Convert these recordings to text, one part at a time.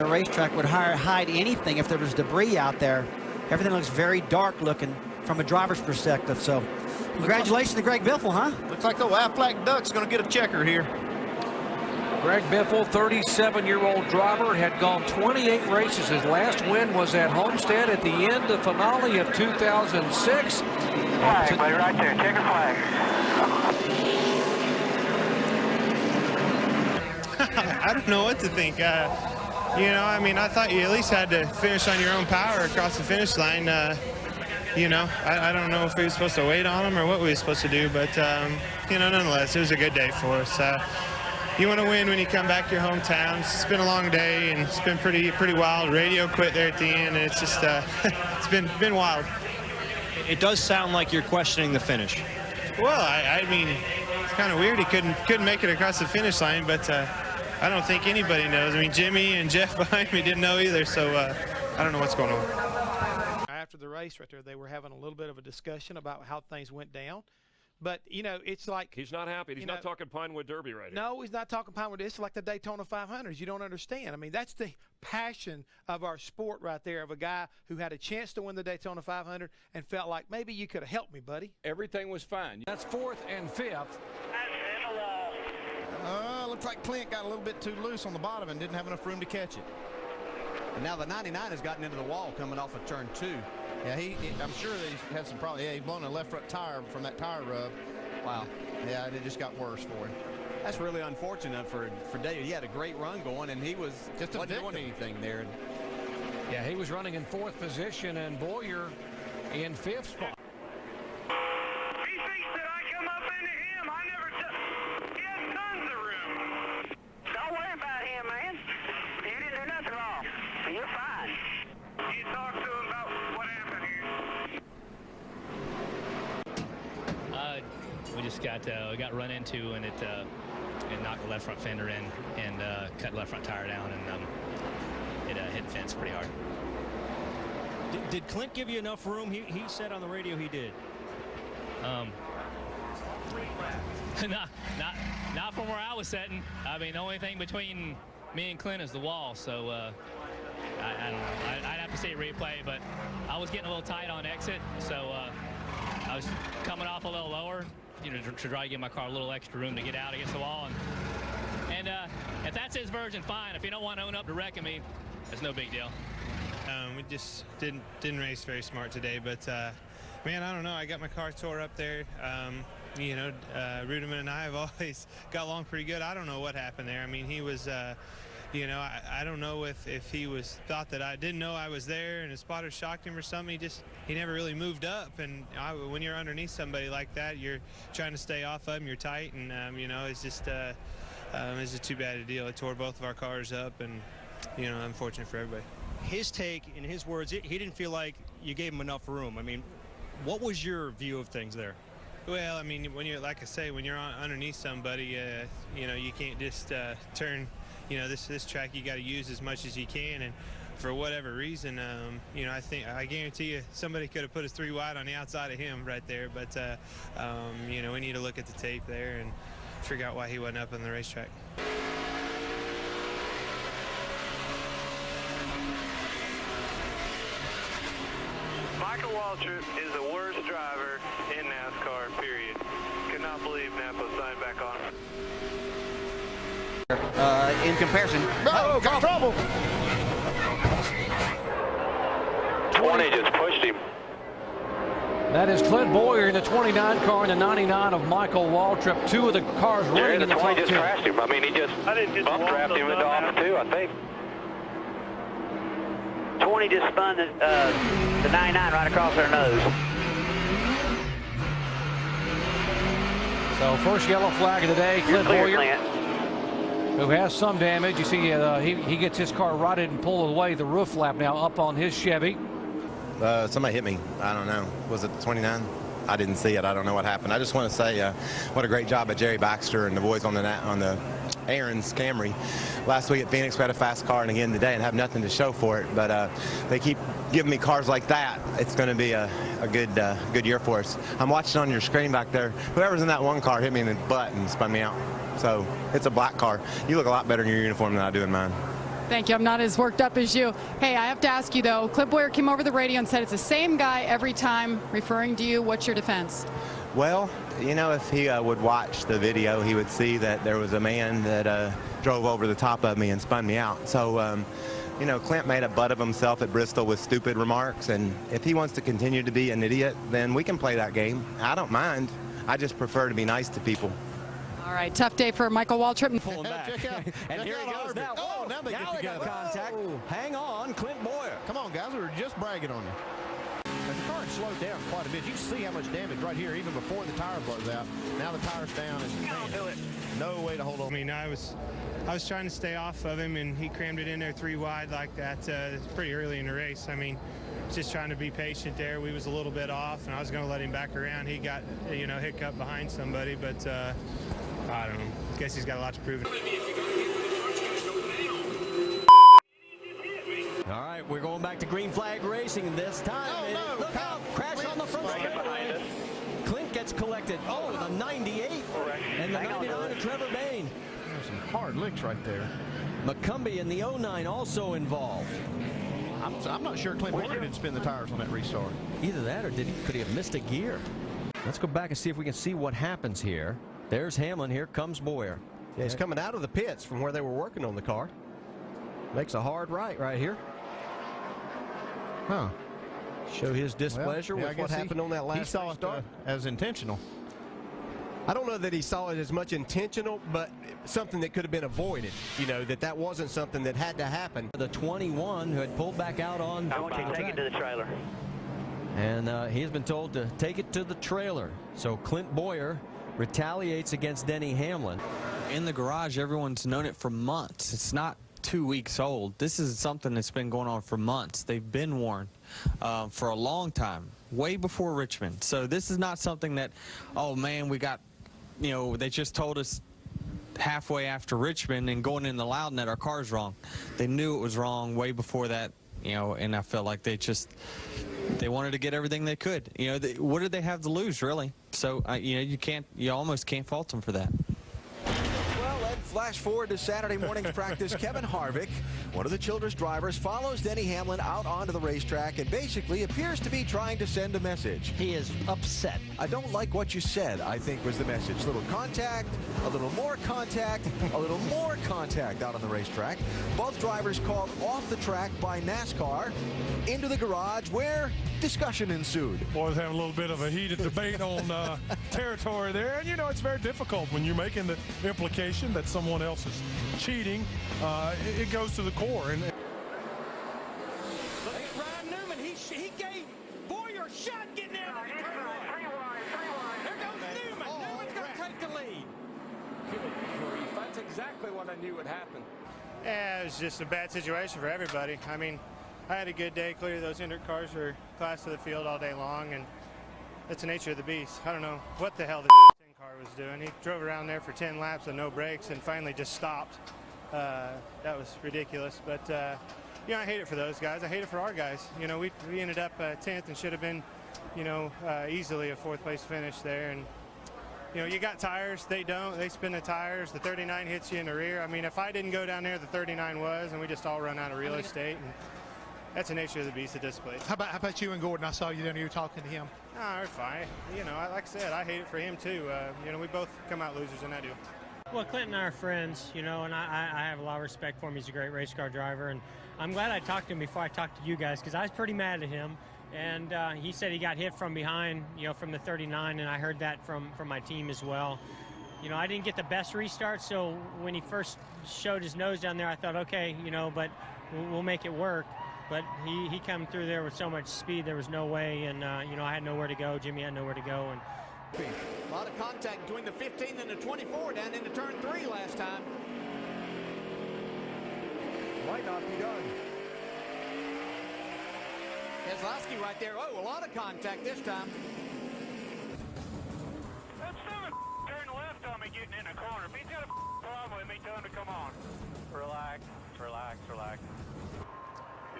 The racetrack would hide anything if there was debris out there. Everything looks very dark looking from a driver's perspective. So congratulations to Greg Biffle, huh? Looks like the Aflac Duck's going to get a checker here. Greg Biffle, 37-year-old driver, had gone 28 races. His last win was at Homestead at the end of finale of 2006. Flag, buddy, right there. Checker flag. I don't know what to think. You know, I mean, I thought you at least had to finish on your own power across the finish line. You know, I don't know if we were supposed to wait on him or what we were supposed to do, but, you know, nonetheless, it was a good day for us. You want to win when you come back to your hometown. It's been a long day, and it's been pretty wild. Radio quit there at the end, and it's just, it's been wild. It does sound like you're questioning the finish. Well, I mean, it's kind of weird he couldn't make it across the finish line, but I don't think anybody knows. I mean, Jimmy and Jeff behind me didn't know either, so I don't know what's going on. After the race right there, they were having a little bit of a discussion about how things went down. But, you know, it's like... He's not happy. He's not talking Pinewood Derby right now. No, he's not talking Pinewood. It's like the Daytona 500s. You don't understand. I mean, that's the passion of our sport right there, of a guy who had a chance to win the Daytona 500 and felt like, maybe you could have helped me, buddy. Everything was fine. That's 4th and 5th. Looks like Clint got a little bit too loose on the bottom and didn't have enough room to catch it. And now the 99 has gotten into the wall coming off of turn 2. Yeah, I'm sure that he's had some problems. Yeah, he's blown a left front tire from that tire rub. Wow. Yeah, it just got worse for him. That's really unfortunate for David. He had a great run going, and he was just wasn't doing anything there. Yeah, he was running in 4th position, and Bowyer in 5th spot. He thinks that I come up into him. I never took. He has tons of room. Don't worry about him, man. He didn't do nothing wrong. You're fine. You talk to him about what happened here. We just got run into, and it knocked the left front fender in and cut the left front tire down, and it hit the fence pretty hard. Did Clint give you enough room? He said on the radio he did. Not from where I was sitting. I mean, the only thing between me and Clint is the wall, so I don't know. I'd have to see a replay, but I was getting a little tight on exit, so I was coming off a little lower, you know, to try to give my car a little extra room to get out against the wall. And if that's his version, fine. If you don't want to own up to wrecking me, it's no big deal. We just didn't race very smart today, but man, I don't know. I got my car tore up there. You know, Rudiman and I have always got along pretty good. I don't know what happened there. I mean, he was, you know, I don't know if he thought that I didn't know I was there and his spotter shocked him or something. He never really moved up. And when you're underneath somebody like that, you're trying to stay off of him. You're tight, and you know, it's just too bad a deal. It tore both of our cars up, and you know, unfortunate for everybody. His take, in his words, he didn't feel like you gave him enough room. I mean, what was your view of things there? Well, I mean, when you're, like I say, when you're underneath somebody, you know, you can't just turn. You know, this track you got to use as much as you can, and for whatever reason, you know, I guarantee you somebody could have put us 3 wide on the outside of him right there. But you know, we need to look at the tape there and figure out why he wasn't up on the racetrack. Michael Waltrip is the worst driver in NASCAR, period. Could not believe Napa signed back on him. In comparison. Oh, got trouble. 20 just pushed him. That is Clint Bowyer in the 29 car and the 99 of Michael Waltrip. 2 of the cars running in the top 10. 20 just crashed him. I mean, he just bump trapped him into off 2, I think. 20 just spun the 99 right across their nose. So first yellow flag of the day, Clint Bowyer, Clint. who has some damage. You see he gets his car rotted and pulled away. The roof flap now up on his Chevy. Somebody hit me. I don't know. Was it the 29? I didn't see it. I don't know what happened. I just want to say what a great job by Jerry Baxter and the boys on the Aaron's Camry. Last week at Phoenix we had a fast car, and again today, and have nothing to show for it. But they keep giving me cars like that. It's going to be a good year for us. I'm watching on your screen back there. Whoever's in that one car hit me in the butt and spun me out. So it's a black car. You look a lot better in your uniform than I do in mine. Thank you. I'm not as worked up as you. Hey, I have to ask you, though. Clint Bowyer came over the radio and said it's the same guy every time, referring to you. What's your defense? Well, you know, if he would watch the video, he would see that there was a man that drove over the top of me and spun me out. So, you know, Clint made a butt of himself at Bristol with stupid remarks, and if he wants to continue to be an idiot, then we can play that game. I don't mind. I just prefer to be nice to people. All right, tough day for Michael Waltrip. Pulling back. And here he goes now. Oh, now they get together. Contact. Hang on, Clint Bowyer. Come on, guys. We were just bragging on you. But the car had slowed down quite a bit. You can see how much damage right here, even before the tire blows out. Now the tire's down, and no way to hold on. I mean, I was trying to stay off of him, and he crammed it in there 3 wide like that. It's pretty early in the race. I mean, just trying to be patient there. We was a little bit off, and I was going to let him back around. He got, you know, hiccup behind somebody, but I don't know. Guess he's got a lot to prove. All right, we're going back to green flag racing, and this time, look out, crash on the front straightaway. Clint gets collected. Oh, the 98, and the 99 of Trevor Bain. There's some hard licks right there. McCumbee in the 09 also involved. I'm not sure Clint Bowyer didn't spin the tires on that restart. Either that, or could he have missed a gear? Let's go back and see if we can see what happens here. There's Hamlin. Here comes Bowyer. Yeah, he's coming out of the pits from where they were working on the car. Makes a hard right here. Huh. Show his displeasure with what happened on that last start. He saw it as intentional. I don't know that he saw it as much intentional, but something that could have been avoided. You know, that wasn't something that had to happen. The 21 who had pulled back out on I want you to take it to the trailer. And he has been told to take it to the trailer. So Clint Bowyer retaliates against Denny Hamlin. In the garage, everyone's known it for months. It's not 2 weeks old. This is something that's been going on for months. They've been warned for a long time, way before Richmond. So this is not something that, oh man, we got, you know, they just told us halfway after Richmond and going in the Loudon that our car's wrong. They knew it was wrong way before that, you know, and I felt like they wanted to get everything they could. You know, what did they have to lose, really? So, you know, you almost can't fault them for that. Flash forward to Saturday morning's practice. Kevin Harvick, one of the Childress drivers, follows Denny Hamlin out onto the racetrack and basically appears to be trying to send a message. He is upset. I don't like what you said, I think was the message. Little contact, a little more contact, a little more contact out on the racetrack. Both drivers called off the track by NASCAR into the garage where discussion ensued. Boys having a little bit of a heated debate on territory there. And, you know, it's very difficult when you're making the implication that someone else is cheating. It goes to the core. And Look at Ryan Newman. He gave Bowyer a shot getting there. There goes Newman. Newman's going to take the lead. That's exactly what I knew would happen. Yeah, it was just a bad situation for everybody. I mean, I had a good day. Clearly, those Hendrick cars were class to the field all day long, and that's the nature of the beast. I don't know what the hell the car was doing. He drove around there for 10 laps with no brakes and finally just stopped. That was ridiculous. But, you know, I hate it for those guys. I hate it for our guys. You know, we ended up 10th and should have been, you know, easily a 4th place finish there. And, you know, you got tires. They don't. They spin the tires. The 39 hits you in the rear. I mean, if I didn't go down there, the 39 was, and we just all run out of real estate. And that's the nature of the beast at this place. How about you and Gordon? I saw you down here talking to him. No, we're fine. You know, like I said, I hate it for him too. You know, we both come out losers in that deal. Well, Clint and I are friends, you know, and I have a lot of respect for him. He's a great race car driver, and I'm glad I talked to him before I talked to you guys, because I was pretty mad at him. And he said he got hit from behind, you know, from the 39, and I heard that from my team as well. You know, I didn't get the best restart, so when he first showed his nose down there, I thought, okay, you know, but we'll make it work. But he come through there with so much speed, there was no way, and you know, I had nowhere to go. Jimmy had nowhere to go, and a lot of contact between the 15 and the 24 down into turn 3 last time. Might not be done. Keselowski right there. Oh, a lot of contact this time. That seven turned left on me getting in the corner. If he's got a problem with me, tell him to come on. Relax, relax, relax.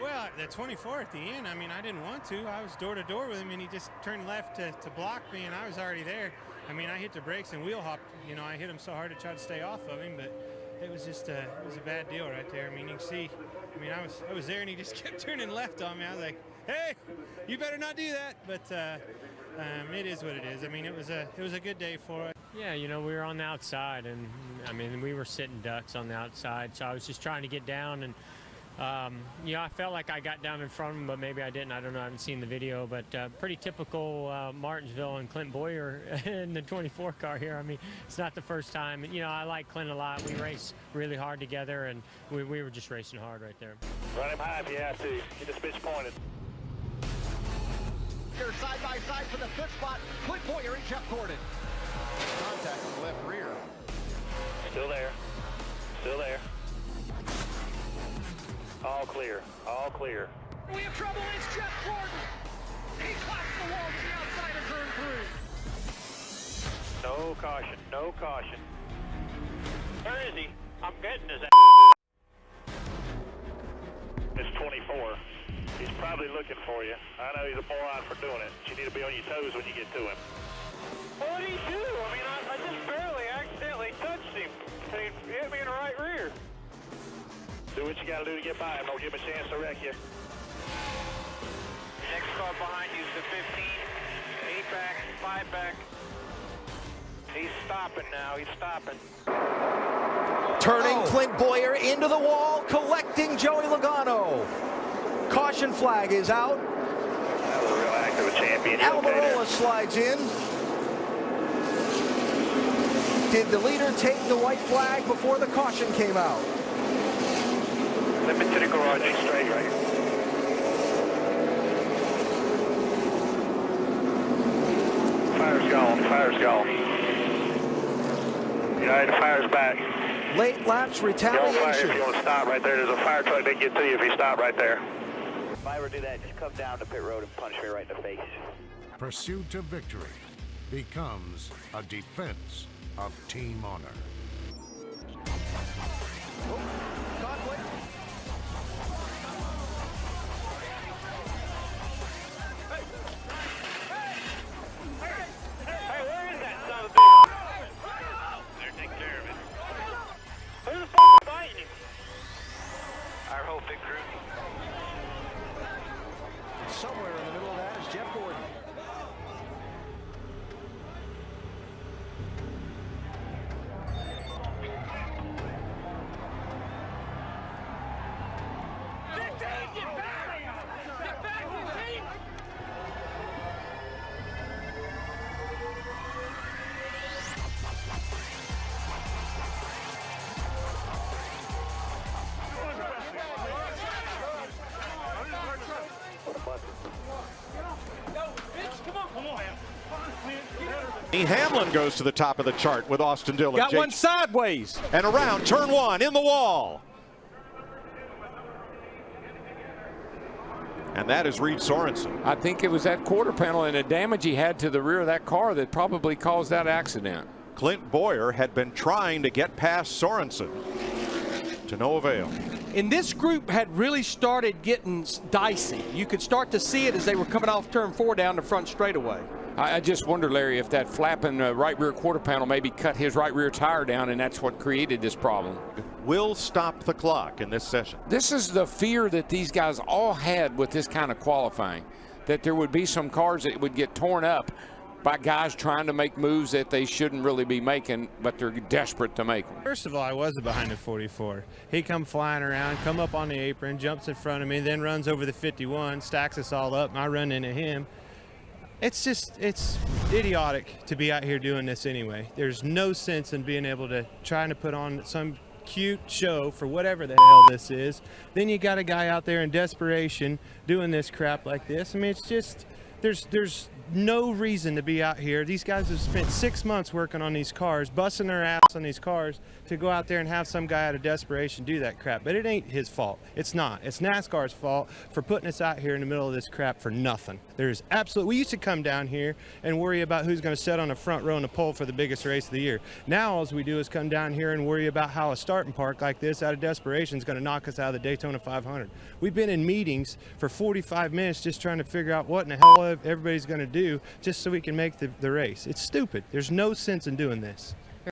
Well, the 24 at the end, I mean, I didn't want to. I was door to door with him, and he just turned left to block me, and I was already there. I mean, I hit the brakes and wheel hopped. You know, I hit him so hard to try to stay off of him, but it was just it was a bad deal right there. I mean, you can see. I mean, I was there, and he just kept turning left on me. I was like, "Hey, you better not do that." But it is what it is. I mean, it was a good day for us. Yeah, you know, we were on the outside, and I mean, we were sitting ducks on the outside, so I was just trying to get down, and you know, I felt like I got down in front of him, but maybe I didn't. I don't know. I haven't seen the video, but pretty typical Martinsville and Clint Bowyer in the 24 car here. I mean, it's not the first time. You know, I like Clint a lot. We race really hard together, and we were just racing hard right there. Run him high if you have to. Get this bitch pointed. Here side by side for the fifth spot. Clint Bowyer and Jeff Gordon. Contact on the left rear. Still there. Still there. All clear. All clear. We have trouble. It's Jeff Gordon. He claps the wall to the outside of turn 3. No caution. No caution. Where is he? I'm getting his ass. It's 24. He's probably looking for you. I know he's a moron for doing it. You need to be on your toes when you get to him. What did he do? I mean, I just barely accidentally touched him. He hit me in the right rear. Do what you got to do to get by him. Don't give him a chance to wreck you. Next car behind you is the 15. 8 back, 5 back. He's stopping now. He's stopping. Turning Clint Bowyer into the wall, collecting Joey Logano. Caution flag is out. That was a real act of a champion. Almirola slides in. Did the leader take the white flag before the caution came out? Let me to the garage, straight right. Fire's gone, fire's gone. Yeah, the fire's back. Late lapse retaliation. Fire if you want to stop right there. There's a fire truck that get to you if you stop right there. If I ever do that, just come down to pit road and punch me right in the face. Pursuit to victory becomes a defense of team honor. Conflict. Hey, where is that son of a bitch? They're taking care of it. Who the f*** is fighting him? Our whole big crew. Somewhere in the middle of that is Jeff Gordon. Hamlin goes to the top of the chart with Austin Dillon. Got one sideways. And around turn 1 in the wall. And that is Reed Sorensen. I think it was that quarter panel and the damage he had to the rear of that car that probably caused that accident. Clint Bowyer had been trying to get past Sorensen to no avail. And this group had really started getting dicey. You could start to see it as they were coming off turn 4 down the front straightaway. I just wonder, Larry, if that flapping right rear quarter panel maybe cut his right rear tire down, and that's what created this problem. Will stop the clock in this session. This is the fear that these guys all had with this kind of qualifying, that there would be some cars that would get torn up by guys trying to make moves that they shouldn't really be making, but they're desperate to make them. First of all, I was behind the 44. He come flying around, come up on the apron, jumps in front of me, then runs over the 51, stacks us all up, and I run into him. It's idiotic to be out here doing this anyway. There's no sense in being able to trying to put on some cute show for whatever the hell this is. Then you got a guy out there in desperation doing this crap like this. I mean, it's just, there's no reason to be out here. These guys have spent 6 months working on these cars, busting their ass on these cars to go out there and have some guy out of desperation do that crap. But it ain't his fault. It's not. It's NASCAR's fault for putting us out here in the middle of this crap for nothing. There's absolutely, we used to come down here and worry about who's going to sit on the front row in the pole for the biggest race of the year. Now all we do is come down here and worry about how a starting park like this out of desperation is going to knock us out of the Daytona 500. We've been in meetings for 45 minutes just trying to figure out what in the hell everybody's going to do just so we can make the race. It's stupid. There's no sense in doing this.